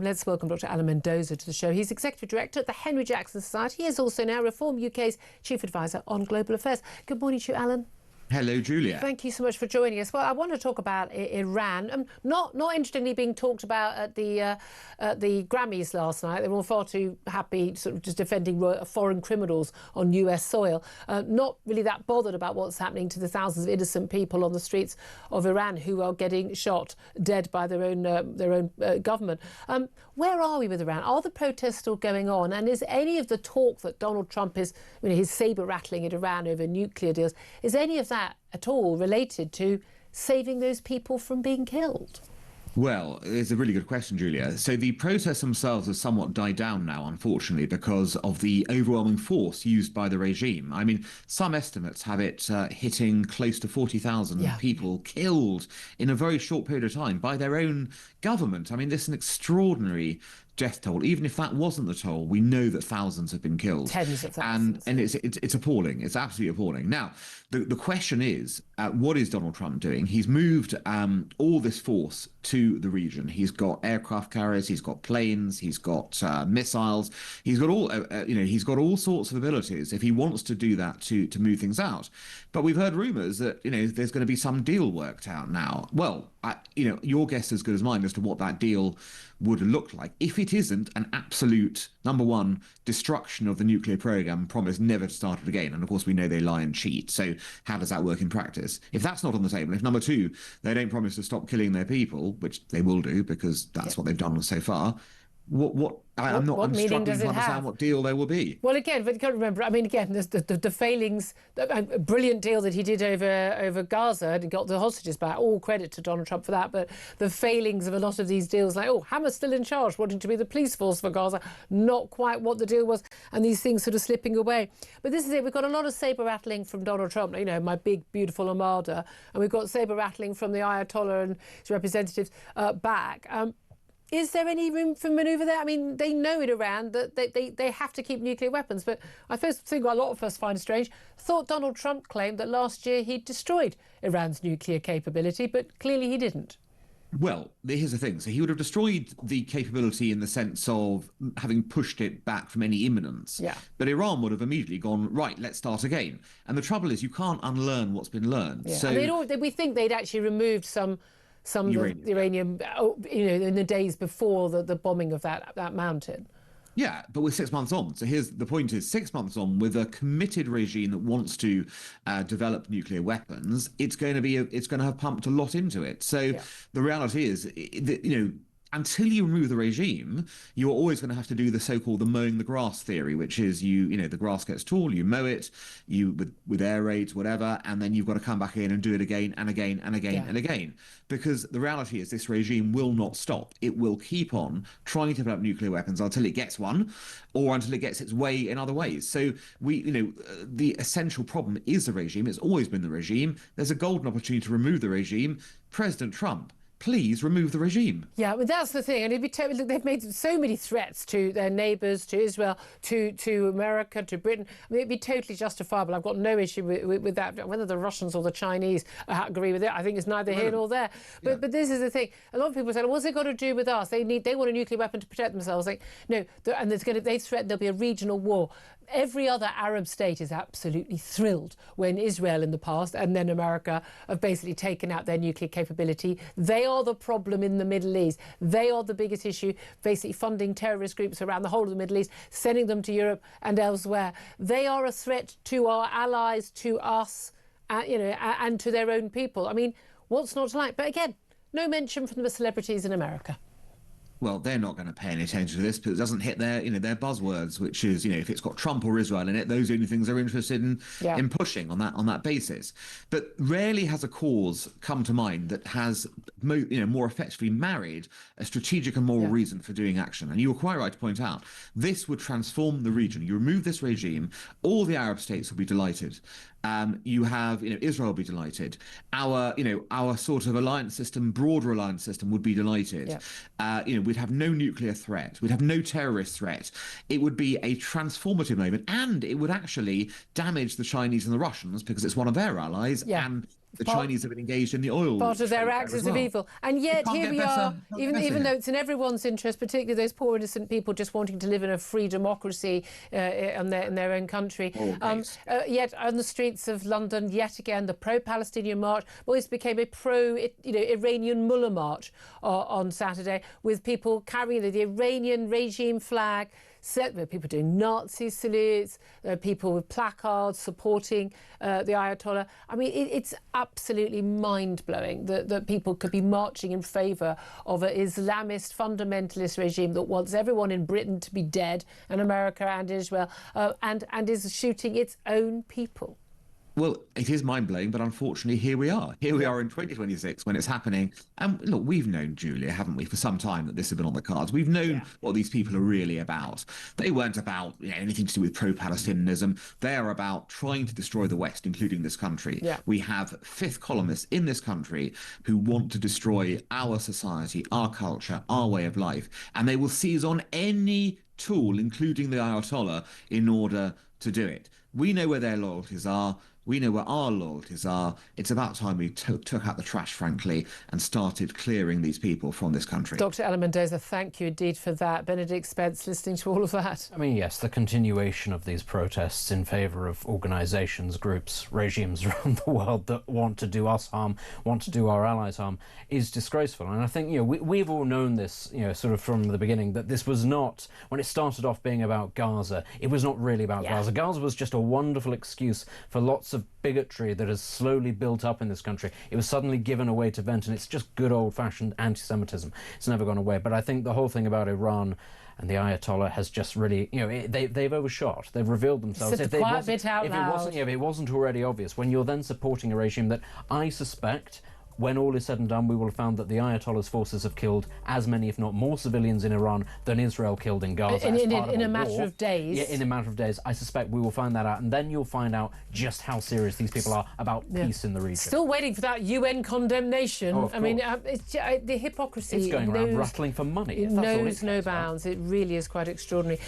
Let's welcome Dr. Alan Mendoza to the show. He's Executive Director at the Henry Jackson Society. He is also now Reform UK's Chief Advisor on Global Affairs. Good morning to you, Alan. Hello, Julia. Thank you so much for joining us. Well, I want to talk about Iran. Not interestingly being talked about at the Grammys last night. They were all far too happy, sort of just defending foreign criminals on US soil. Not really that bothered about what's happening to the thousands of innocent people on the streets of Iran who are getting shot dead by their own government. Where are we with Iran? Are the protests still going on? And is any of the talk that Donald Trump is, his sabre-rattling at Iran over nuclear deals, is any of that at all related to saving those people from being killed? Well, it's a really good question, Julia. So the protests themselves have somewhat died down now, unfortunately, because of the overwhelming force used by the regime. I mean, some estimates have it hitting close to 40,000 people killed in a very short period of time by their own government. I mean, this is an extraordinary death toll. Even if that wasn't the toll, we know that thousands have been killed. Tens of thousands. And it's appalling. It's absolutely appalling. Now, the question is, what is Donald Trump doing? He's moved all this force to the region. He's got aircraft carriers, he's got planes, he's got missiles. He's got he's got all sorts of abilities if he wants to do that to move things out. But we've heard rumours that there's going to be some deal worked out now. Well, your guess is as good as mine as to what that deal would look like. If it isn't an absolute, number one, destruction of the nuclear program, promise never to start it again, and of course we know they lie and cheat, so how does that work in practice? If that's not on the table, if number two, they don't promise to stop killing their people, which they will do because that's what they've done so far, I'm struggling to understand what deal there will be. Well, again, but you can't remember. I mean, again, the failings. A brilliant deal that he did over Gaza and got the hostages back. All credit to Donald Trump for that. But the failings of a lot of these deals, like Hamas still in charge, wanting to be the police force for Gaza, not quite what the deal was, and these things sort of slipping away. But this is it. We've got a lot of saber rattling from Donald Trump. My big beautiful armada, and we've got saber rattling from the Ayatollah and his representatives back. Is there any room for manoeuvre there? I mean, they know in Iran that they have to keep nuclear weapons. But I first think what a lot of us find strange, thought Donald Trump claimed that last year he destroyed Iran's nuclear capability, but clearly he didn't. Well, here's the thing. So he would have destroyed the capability in the sense of having pushed it back from any imminence. Yeah. But Iran would have immediately gone, right, let's start again. And the trouble is you can't unlearn what's been learned. Yeah. So and we think they'd actually removed some uranium, in the days before the bombing of that mountain. Yeah, but we're 6 months on. So here's the point: is 6 months on with a committed regime that wants to develop nuclear weapons. It's going to have pumped a lot into it. So the reality is, until you remove the regime, you're always going to have to do the so-called the mowing the grass theory, which is the grass gets tall, you mow it, with air raids, whatever, and then you've got to come back in and do it again and again and again and again. Because the reality is this regime will not stop. It will keep on trying to develop nuclear weapons until it gets one, or until it gets its way in other ways. So the essential problem is the regime. It's always been the regime. There's a golden opportunity to remove the regime. President Trump, please remove the regime. Yeah, but that's the thing. And they've made so many threats to their neighbours, to Israel, to America, to Britain. I mean, it'd be totally justifiable. I've got no issue with that. Whether the Russians or the Chinese agree with it, I think it's neither here nor there. But this is the thing. A lot of people say, what's it got to do with us? They want a nuclear weapon to protect themselves. Like, no, and they threaten there'll be a regional war. Every other Arab state is absolutely thrilled when Israel in the past and then America have basically taken out their nuclear capability. They are the problem in the Middle East. They are the biggest issue, basically funding terrorist groups around the whole of the Middle East, sending them to Europe and elsewhere. They are a threat to our allies, to us, and to their own people. I mean, what's not to like? But again, no mention from the celebrities in America. Well, they're not going to pay any attention to this because it doesn't hit their buzzwords, which is, if it's got Trump or Israel in it, those are the only things they're interested in pushing on that basis. But rarely has a cause come to mind that has, more effectively married a strategic and moral reason for doing action. And you were quite right to point out, this would transform the region. You remove this regime, all the Arab states will be delighted. You have, Israel will be delighted. Our sort of alliance system, broader alliance system, would be delighted. We'd have no nuclear threat. We'd have no terrorist threat. It would be a transformative moment, and it would actually damage the Chinese and the Russians because it's one of their allies, and The Chinese have been engaged in the oil part of their trade axis there as of well. evil. And yet here we are, even though it's in everyone's interest, particularly those poor innocent people just wanting to live in a free democracy in their own country. Yet on the streets of London, yet again, the pro-Palestinian march, well, this became a pro-Iranian mullah march on Saturday, with people carrying the Iranian regime flag. People doing Nazi salutes, people with placards supporting the Ayatollah. I mean, it's absolutely mind-blowing that people could be marching in favour of an Islamist fundamentalist regime that wants everyone in Britain to be dead, and America and Israel, and is shooting its own people. Well, it is mind-blowing, but unfortunately, here we are. Here we are in 2026 when it's happening. And look, we've known, Julia, haven't we, for some time that this has been on the cards. We've known what these people are really about. They weren't about anything to do with pro-Palestinianism. They are about trying to destroy the West, including this country. We have fifth columnists in this country who want to destroy our society, our culture, our way of life. And they will seize on any tool, including the Ayatollah, in order to do it. We know where their loyalties are. We know where our loyalties are. It's about time we took out the trash, frankly, and started clearing these people from this country. Dr. Ellen Mendoza, thank you indeed for that. Benedict Spence, listening to all of that. I mean, yes, the continuation of these protests in favour of organisations, groups, regimes around the world that want to do us harm, want to do our allies harm, is disgraceful. And I think, we've all known this, sort of from the beginning, that this was not, when it started off being about Gaza, it was not really about Gaza. Gaza was just a wonderful excuse for lots of bigotry that has slowly built up in this country. It was suddenly given away to vent, and it's just good old-fashioned anti-Semitism. It's never gone away. But I think the whole thing about Iran and the Ayatollah has just really, they've overshot. They've revealed themselves. If it wasn't already obvious, when you're then supporting a regime that I suspect, when all is said and done, we will have found that the Ayatollah's forces have killed as many, if not more, civilians in Iran than Israel killed in Gaza. In a matter of days. Yeah, in a matter of days. I suspect we will find that out, and then you'll find out just how serious these people are about peace in the region. Still waiting for that UN condemnation. I mean, it's the hypocrisy. It's going around rattling for money. It knows no bounds. It really is quite extraordinary.